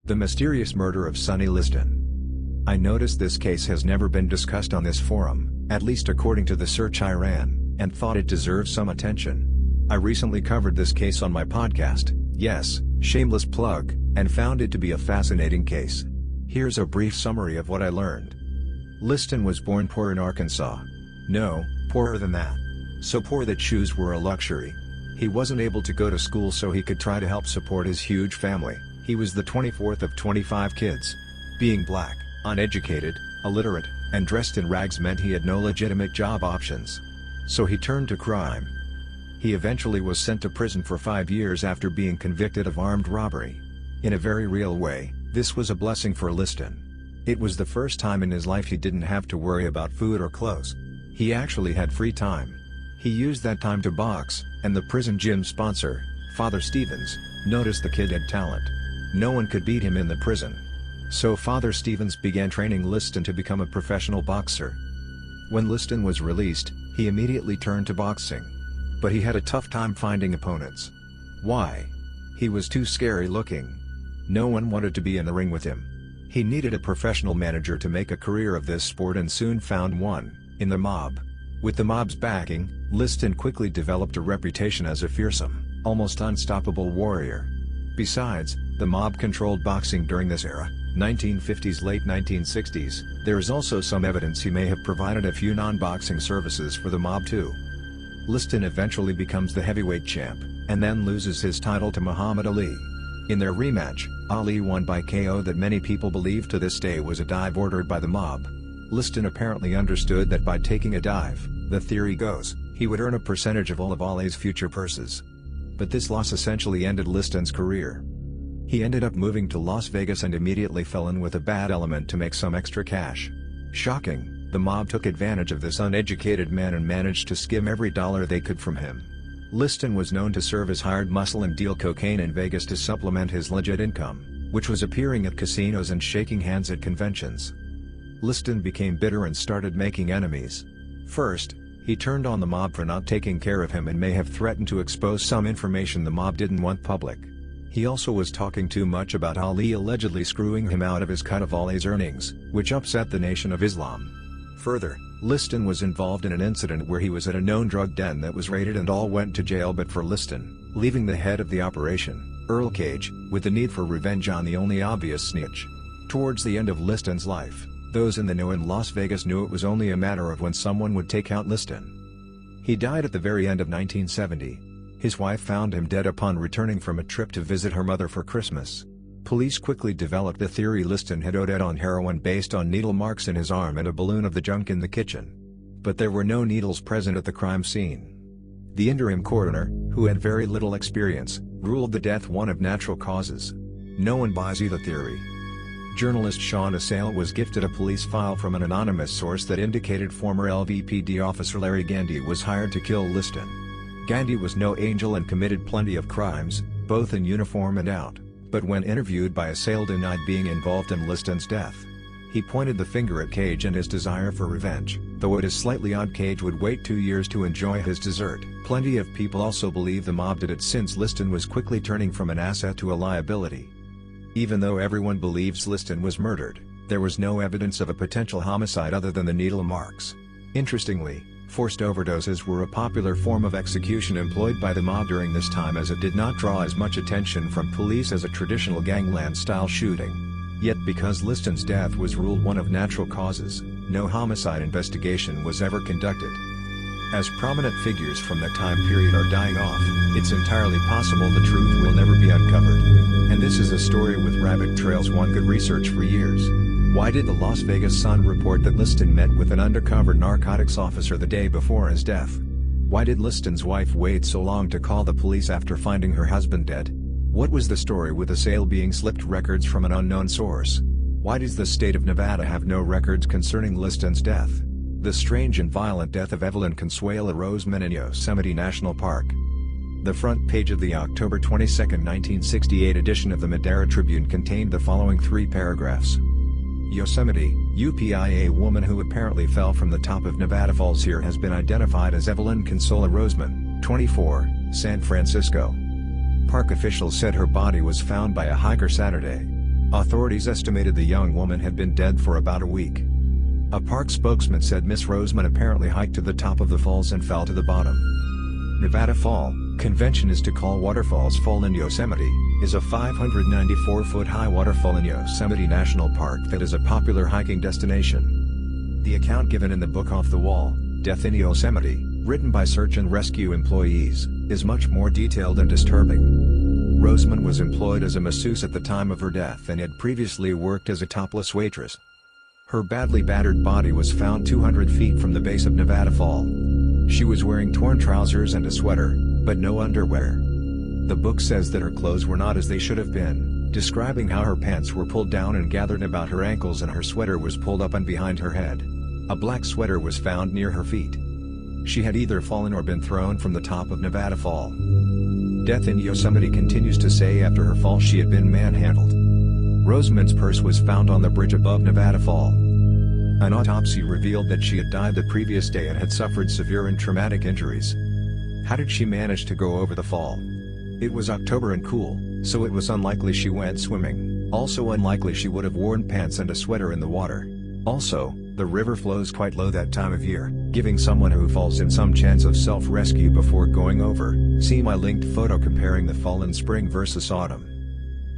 The mysterious murder of Sonny Liston. I noticed this case has never been discussed on this forum, at least according to the search I ran, and thought it deserves some attention. I recently covered this case on my podcast, yes, shameless plug, and found it to be a fascinating case. Here's a brief summary of what I learned. Liston was born poor in Arkansas. No, poorer than that. So poor that shoes were a luxury. He wasn't able to go to school so he could try to help support his huge family. He was the 24th of 25 kids. Being black, uneducated, illiterate, and dressed in rags meant he had no legitimate job options. So he turned to crime. He eventually was sent to prison for 5 years after being convicted of armed robbery. In a very real way, this was a blessing for Liston. It was the first time in his life he didn't have to worry about food or clothes. He actually had free time. He used that time to box, and the prison gym sponsor, Father Stevens, noticed the kid had talent. No one could beat him in the prison. So Father Stevens began training Liston to become a professional boxer. When Liston was released, he immediately turned to boxing. But he had a tough time finding opponents. Why? He was too scary looking. No one wanted to be in the ring with him. He needed a professional manager to make a career of this sport and soon found one, in the mob. With the mob's backing, Liston quickly developed a reputation as a fearsome, almost unstoppable warrior. Besides, the mob controlled boxing during this era, 1950s late 1960s, there is also some evidence he may have provided a few non-boxing services for the mob too. Liston eventually becomes the heavyweight champ, and then loses his title to Muhammad Ali. In their rematch, Ali won by KO that many people believe to this day was a dive ordered by the mob. Liston apparently understood that by taking a dive, the theory goes, he would earn a percentage of all of Ali's future purses. But this loss essentially ended Liston's career. He ended up moving to Las Vegas and immediately fell in with a bad element to make some extra cash. Shocking, the mob took advantage of this uneducated man and managed to skim every dollar they could from him. Liston was known to serve as hired muscle and deal cocaine in Vegas to supplement his legit income, which was appearing at casinos and shaking hands at conventions. Liston became bitter and started making enemies. First, he turned on the mob for not taking care of him and may have threatened to expose some information the mob didn't want public. He also was talking too much about Ali allegedly screwing him out of his cut of Ali's earnings, which upset the Nation of Islam. Further, Liston was involved in an incident where he was at a known drug den that was raided and all went to jail but for Liston, leaving the head of the operation, Earl Cage, with the need for revenge on the only obvious snitch. Towards the end of Liston's life, those in the know in Las Vegas knew it was only a matter of when someone would take out Liston. He died at the very end of 1970. His wife found him dead upon returning from a trip to visit her mother for Christmas. Police quickly developed the theory Liston had OD'd on heroin based on needle marks in his arm and a balloon of the junk in the kitchen. But there were no needles present at the crime scene. The interim coroner, who had very little experience, ruled the death one of natural causes. No one buys either theory. Journalist Sean Assail was gifted a police file from an anonymous source that indicated former LVPD officer Larry Gandy was hired to kill Liston. Gandy was no angel and committed plenty of crimes, both in uniform and out, but when interviewed by Assail denied being involved in Liston's death. He pointed the finger at Cage and his desire for revenge, though it is slightly odd Cage would wait 2 years to enjoy his dessert. Plenty of people also believe the mob did it since Liston was quickly turning from an asset to a liability. Even though everyone believes Liston was murdered, there was no evidence of a potential homicide other than the needle marks. Interestingly, forced overdoses were a popular form of execution employed by the mob during this time as it did not draw as much attention from police as a traditional gangland-style shooting. Yet because Liston's death was ruled one of natural causes, no homicide investigation was ever conducted. As prominent figures from that time period are dying off, it's entirely possible the truth will never be uncovered. And this is a story with rabbit trails one could research for years. Why did the Las Vegas Sun report that Liston met with an undercover narcotics officer the day before his death? Why did Liston's wife wait so long to call the police after finding her husband dead? What was the story with Assail being slipped records from an unknown source? Why does the state of Nevada have no records concerning Liston's death? The strange and violent death of Evelyn Consuela Roseman in Yosemite National Park. The front page of the October 22, 1968 edition of the Madera Tribune contained the following 3 paragraphs. Yosemite, UPI. A woman who apparently fell from the top of Nevada Falls here has been identified as Evelyn Consuela Roseman, 24, San Francisco. Park officials said her body was found by a hiker Saturday. Authorities estimated the young woman had been dead for about a week. A park spokesman said Miss Roseman apparently hiked to the top of the falls and fell to the bottom. Nevada Fall, convention is to call Waterfalls Fall in Yosemite, is a 594-foot high waterfall in Yosemite National Park that is a popular hiking destination. The account given in the book Off the Wall, Death in Yosemite, written by search and rescue employees, is much more detailed and disturbing. Roseman was employed as a masseuse at the time of her death and had previously worked as a topless waitress. Her badly battered body was found 200 feet from the base of Nevada Fall. She was wearing torn trousers and a sweater, but no underwear. The book says that her clothes were not as they should have been, describing how her pants were pulled down and gathered about her ankles and her sweater was pulled up and behind her head. A black sweater was found near her feet. She had either fallen or been thrown from the top of Nevada Fall. Death in Yosemite continues to say after her fall she had been manhandled. Roseman's purse was found on the bridge above Nevada Fall. An autopsy revealed that she had died the previous day and had suffered severe and traumatic injuries. How did she manage to go over the fall? It was October and cool, so it was unlikely she went swimming. Also unlikely she would have worn pants and a sweater in the water. Also, the river flows quite low that time of year, giving someone who falls in some chance of self-rescue before going over. See my linked photo comparing the fall in spring versus autumn.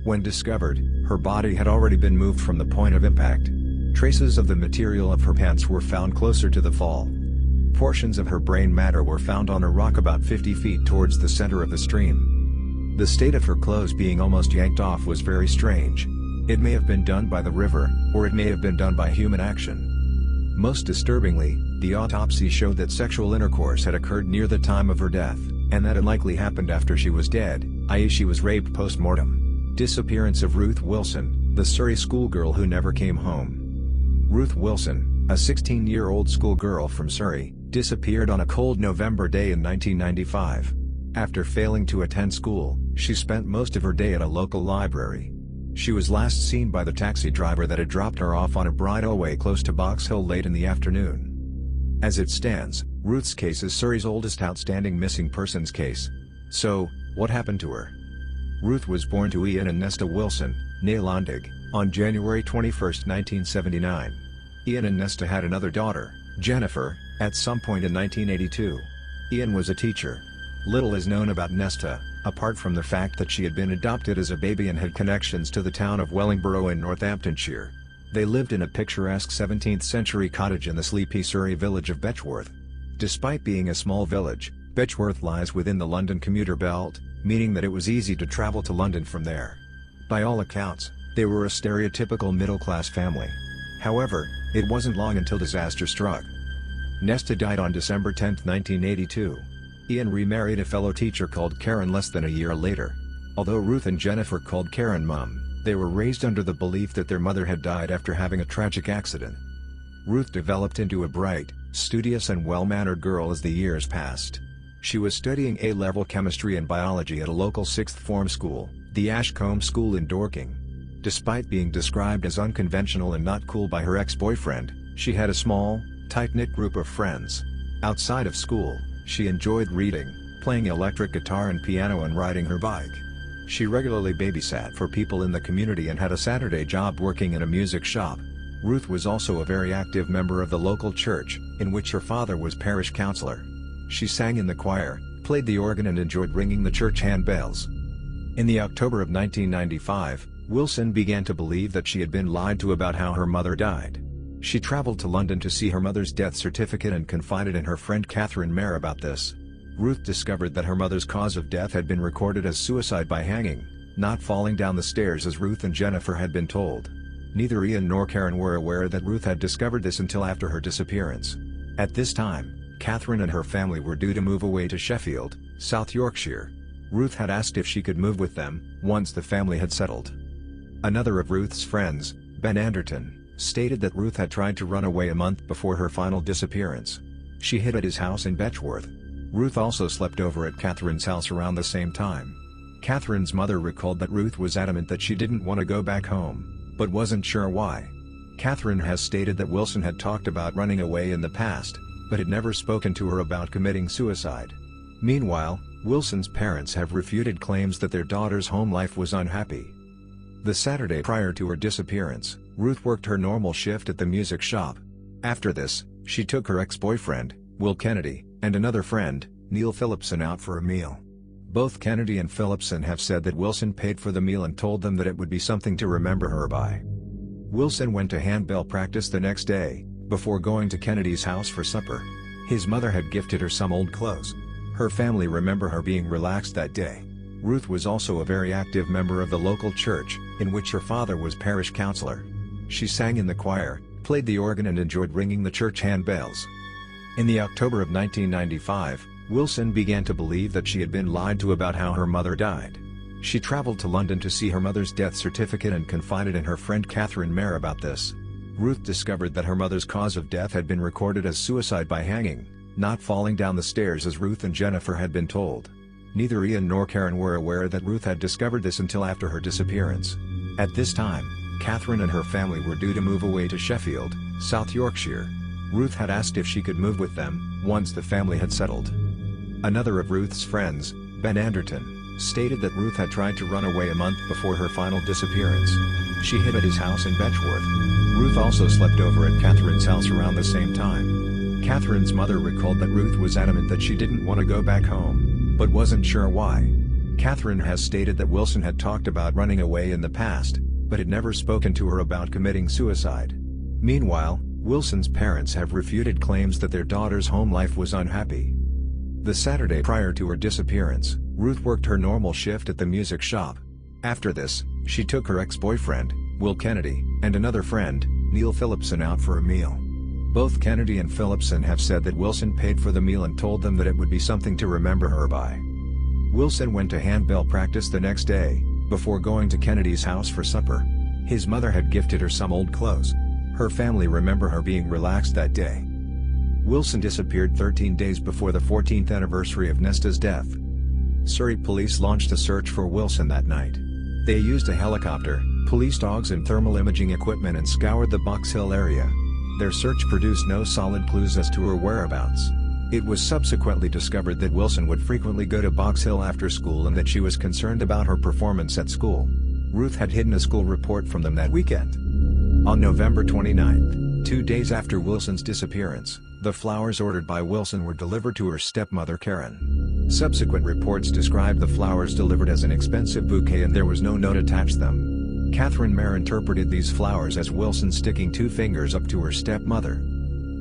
When discovered, her body had already been moved from the point of impact. Traces of the material of her pants were found closer to the fall. Portions of her brain matter were found on a rock about 50 feet towards the center of the stream. The state of her clothes being almost yanked off was very strange. It may have been done by the river, or it may have been done by human action. Most disturbingly, the autopsy showed that sexual intercourse had occurred near the time of her death, and that it likely happened after she was dead, i.e. she was raped post-mortem. Disappearance of Ruth Wilson, the Surrey schoolgirl who never came home. Ruth Wilson, a 16-year-old schoolgirl from Surrey, disappeared on a cold November day in 1995. After failing to attend school, she spent most of her day at a local library. She was last seen by the taxi driver that had dropped her off on a bridleway close to Box Hill late in the afternoon. As it stands, Ruth's case is Surrey's oldest outstanding missing persons case. So, what happened to her? Ruth was born to Ian and Nesta Wilson, née Londig, on January 21, 1979. Ian and Nesta had another daughter, Jennifer, at some point in 1982. Ian was a teacher. Little is known about Nesta, apart from the fact that she had been adopted as a baby and had connections to the town of Wellingborough in Northamptonshire. They lived in a picturesque 17th-century cottage in the sleepy Surrey village of Betchworth. Despite being a small village, Betchworth lies within the London commuter belt, meaning that it was easy to travel to London from there. By all accounts, they were a stereotypical middle-class family. However, it wasn't long until disaster struck. Nesta died on December 10, 1982. Ian remarried a fellow teacher called Karen less than a year later. Although Ruth and Jennifer called Karen Mum, they were raised under the belief that their mother had died after having a tragic accident. Ruth developed into a bright, studious and well-mannered girl as the years passed. She was studying A-level chemistry and biology at a local sixth form school, the Ashcombe School in Dorking. Despite being described as unconventional and not cool by her ex-boyfriend, she had a small, tight-knit group of friends. Outside of school, she enjoyed reading, playing electric guitar and piano and riding her bike. She regularly babysat for people in the community and had a Saturday job working in a music shop. Ruth was also a very active member of the local church, in which her father was parish counselor. She sang in the choir, played the organ and enjoyed ringing the church handbells. In the October of 1995, Wilson began to believe that she had been lied to about how her mother died. She traveled to London to see her mother's death certificate and confided in her friend Catherine Mayer about this. Ruth discovered that her mother's cause of death had been recorded as suicide by hanging, not falling down the stairs as Ruth and Jennifer had been told. Neither Ian nor Karen were aware that Ruth had discovered this until after her disappearance. At this time, Catherine and her family were due to move away to Sheffield, South Yorkshire. Ruth had asked if she could move with them, once the family had settled. Another of Ruth's friends, Ben Anderton, stated that Ruth had tried to run away a month before her final disappearance. She hid at his house in Betchworth. Ruth also slept over at Catherine's house around the same time. Catherine's mother recalled that Ruth was adamant that she didn't want to go back home, but wasn't sure why. Catherine has stated that Wilson had talked about running away in the past, but had never spoken to her about committing suicide. Meanwhile, Wilson's parents have refuted claims that their daughter's home life was unhappy. The Saturday prior to her disappearance, Ruth worked her normal shift at the music shop. After this, she took her ex-boyfriend, Will Kennedy, and another friend, Neil Phillipson, out for a meal. Both Kennedy and Phillipson have said that Wilson paid for the meal and told them that it would be something to remember her by. Wilson went to handbell practice the next day, before going to Kennedy's house for supper. His mother had gifted her some old clothes. Her family remember her being relaxed that day. Ruth was also a very active member of the local church, in which her father was parish counselor. She sang in the choir, played the organ and enjoyed ringing the church handbells. In the October of 1995, Wilson began to believe that she had been lied to about how her mother died. She traveled to London to see her mother's death certificate and confided in her friend Catherine Mayer about this. Ruth discovered that her mother's cause of death had been recorded as suicide by hanging, not falling down the stairs as Ruth and Jennifer had been told. Neither Ian nor Karen were aware that Ruth had discovered this until after her disappearance. At this time, Catherine and her family were due to move away to Sheffield, South Yorkshire. Ruth had asked if she could move with them, once the family had settled. Another of Ruth's friends, Ben Anderton, stated that Ruth had tried to run away a month before her final disappearance. She hid at his house in Betchworth. Ruth also slept over at Catherine's house around the same time. Catherine's mother recalled that Ruth was adamant that she didn't want to go back home, but wasn't sure why. Catherine has stated that Wilson had talked about running away in the past, but had never spoken to her about committing suicide. Meanwhile, Wilson's parents have refuted claims that their daughter's home life was unhappy. The Saturday prior to her disappearance, Ruth worked her normal shift at the music shop. After this, she took her ex-boyfriend, Will Kennedy, and another friend, Neil Phillipson, out for a meal. Both Kennedy and Phillipson have said that Wilson paid for the meal and told them that it would be something to remember her by. Wilson went to handbell practice the next day, before going to Kennedy's house for supper. His mother had gifted her some old clothes. Her family remember her being relaxed that day. Wilson disappeared 13 days before the 14th anniversary of Nesta's death. Surrey police launched a search for Wilson that night. They used a helicopter, police dogs and thermal imaging equipment and scoured the Box Hill area. Their search produced no solid clues as to her whereabouts. It was subsequently discovered that Wilson would frequently go to Box Hill after school and that she was concerned about her performance at school. Ruth had hidden a school report from them that weekend. On November 29, 2 days after Wilson's disappearance, the flowers ordered by Wilson were delivered to her stepmother Karen. Subsequent reports described the flowers delivered as an expensive bouquet and there was no note attached to them. Catherine Mayer interpreted these flowers as Wilson sticking 2 fingers up to her stepmother.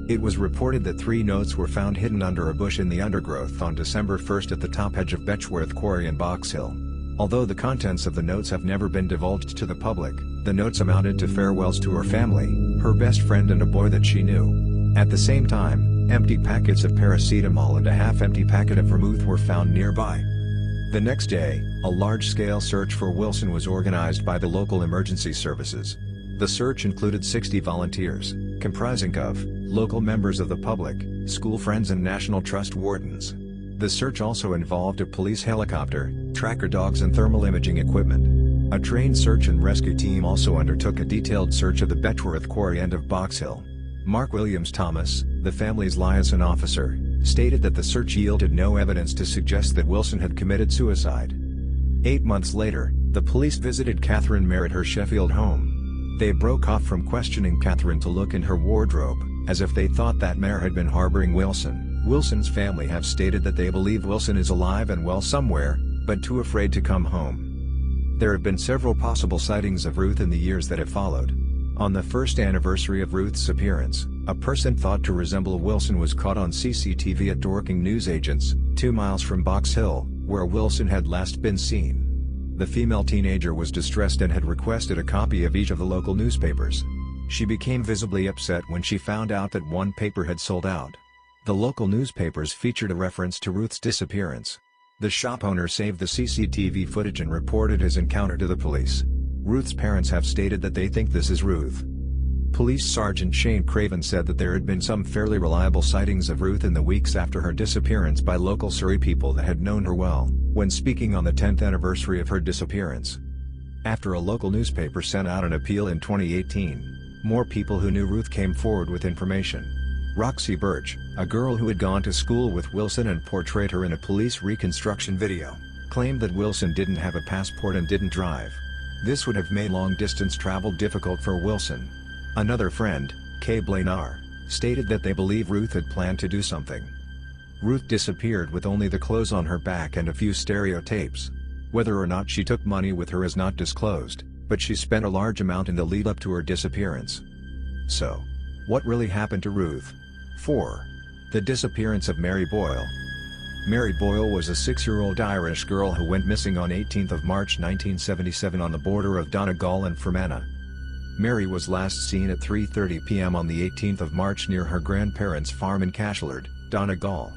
It was reported that 3 notes were found hidden under a bush in the undergrowth on December 1 at the top edge of Betchworth Quarry in Box Hill. Although the contents of the notes have never been divulged to the public, the notes amounted to farewells to her family, her best friend and a boy that she knew. At the same time, empty packets of paracetamol and a half-empty packet of vermouth were found nearby. The next day, a large-scale search for Wilson was organized by the local emergency services. The search included 60 volunteers, comprising of local members of the public, school friends and National Trust wardens. The search also involved a police helicopter, tracker dogs and thermal imaging equipment. A trained search and rescue team also undertook a detailed search of the Betchworth Quarry and of Box Hill. Mark Williams Thomas, the family's liaison officer, stated that the search yielded no evidence to suggest that Wilson had committed suicide. 8 months later, the police visited Catherine Mayer at her Sheffield home. They broke off from questioning Catherine to look in her wardrobe, as if they thought that Mayer had been harboring Wilson. Wilson's family have stated that they believe Wilson is alive and well somewhere, but too afraid to come home. There have been several possible sightings of Ruth in the years that have followed. On the first anniversary of Ruth's appearance, a person thought to resemble Wilson was caught on CCTV at Dorking Newsagents, 2 miles from Box Hill, where Wilson had last been seen. The female teenager was distressed and had requested a copy of each of the local newspapers. She became visibly upset when she found out that one paper had sold out. The local newspapers featured a reference to Ruth's disappearance. The shop owner saved the CCTV footage and reported his encounter to the police. Ruth's parents have stated that they think this is Ruth. Police Sergeant Shane Craven said that there had been some fairly reliable sightings of Ruth in the weeks after her disappearance by local Surrey people that had known her well, when speaking on the 10th anniversary of her disappearance. After a local newspaper sent out an appeal in 2018, more people who knew Ruth came forward with information. Roxy Birch, a girl who had gone to school with Wilson and portrayed her in a police reconstruction video, claimed that Wilson didn't have a passport and didn't drive. This would have made long-distance travel difficult for Wilson. Another friend, Kay Blanar, stated that they believe Ruth had planned to do something. Ruth disappeared with only the clothes on her back and a few stereotapes. Whether or not she took money with her is not disclosed, but she spent a large amount in the lead-up to her disappearance. So, what really happened to Ruth? 4. The disappearance of Mary Boyle. Mary Boyle was a 6-year-old Irish girl who went missing on 18 March 1977 on the border of Donegal and Fermanagh. Mary was last seen at 3:30 p.m. on the 18th of March near her grandparents' farm in Cashellard, Donegal.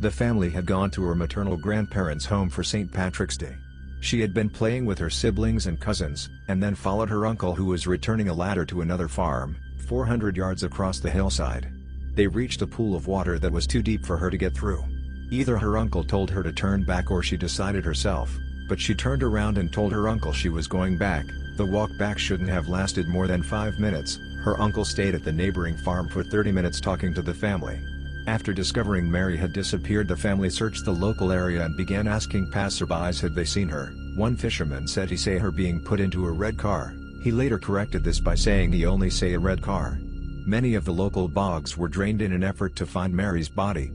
The family had gone to her maternal grandparents' home for St. Patrick's Day. She had been playing with her siblings and cousins, and then followed her uncle who was returning a ladder to another farm, 400 yards across the hillside. They reached a pool of water that was too deep for her to get through. Either her uncle told her to turn back or she decided herself, but she turned around and told her uncle she was going back. The walk back shouldn't have lasted more than 5 minutes. Her uncle stayed at the neighboring farm for 30 minutes talking to the family. After discovering Mary had disappeared, the family searched the local area and began asking passerbys had they seen her. One fisherman said he saw her being put into a red car. He later corrected this by saying he only saw a red car. Many of the local bogs were drained in an effort to find Mary's body.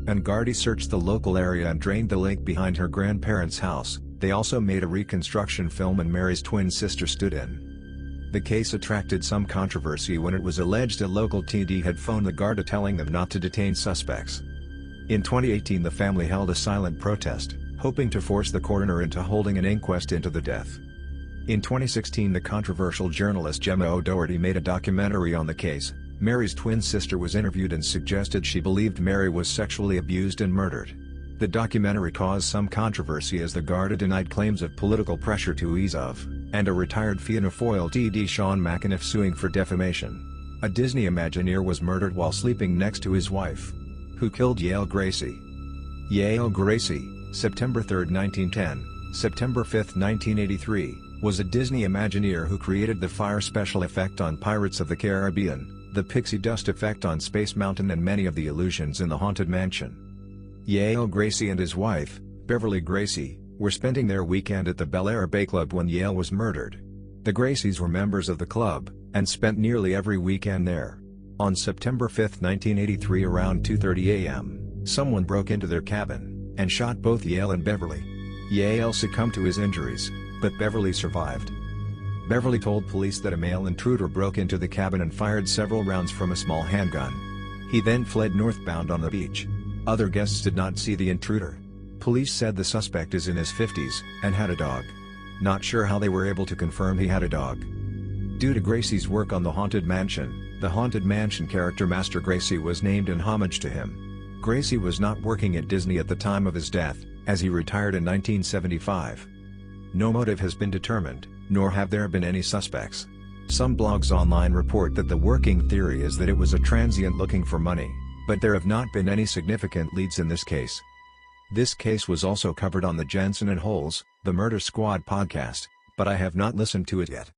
Gardaí searched the local area and drained the lake behind her grandparents' house. They also made a reconstruction film and Mary's twin sister stood in. The case attracted some controversy when it was alleged a local TD had phoned the Garda telling them not to detain suspects. In 2018 the family held a silent protest, hoping to force the coroner into holding an inquest into the death. In 2016 the controversial journalist Gemma O'Doherty made a documentary on the case. Mary's twin sister was interviewed and suggested she believed Mary was sexually abused and murdered. The documentary caused some controversy as the Garda denied claims of political pressure to ease of, and a retired Fianna Fáil TD Sean McAniff suing for defamation. A Disney Imagineer was murdered while sleeping next to his wife. Who killed Yale Gracie? Yale Gracie, September 3, 1910, September 5, 1983, was a Disney Imagineer who created the fire special effect on Pirates of the Caribbean, the pixie dust effect on Space Mountain and many of the illusions in the Haunted Mansion. Yale Gracie and his wife, Beverly Gracie, were spending their weekend at the Bel Air Bay Club when Yale was murdered. The Gracies were members of the club, and spent nearly every weekend there. On September 5, 1983 around 2:30 a.m., someone broke into their cabin, and shot both Yale and Beverly. Yale succumbed to his injuries, but Beverly survived. Beverly told police that a male intruder broke into the cabin and fired several rounds from a small handgun. He then fled northbound on the beach. Other guests did not see the intruder. Police said the suspect is in his 50s, and had a dog. Not sure how they were able to confirm he had a dog. Due to Gracie's work on the Haunted Mansion, the Haunted Mansion character Master Gracie was named in homage to him. Gracie was not working at Disney at the time of his death, as he retired in 1975. No motive has been determined, nor have there been any suspects. Some blogs online report that the working theory is that it was a transient looking for money, but there have not been any significant leads in this case. This case was also covered on the Jensen and Holes, The Murder Squad podcast, but I have not listened to it yet.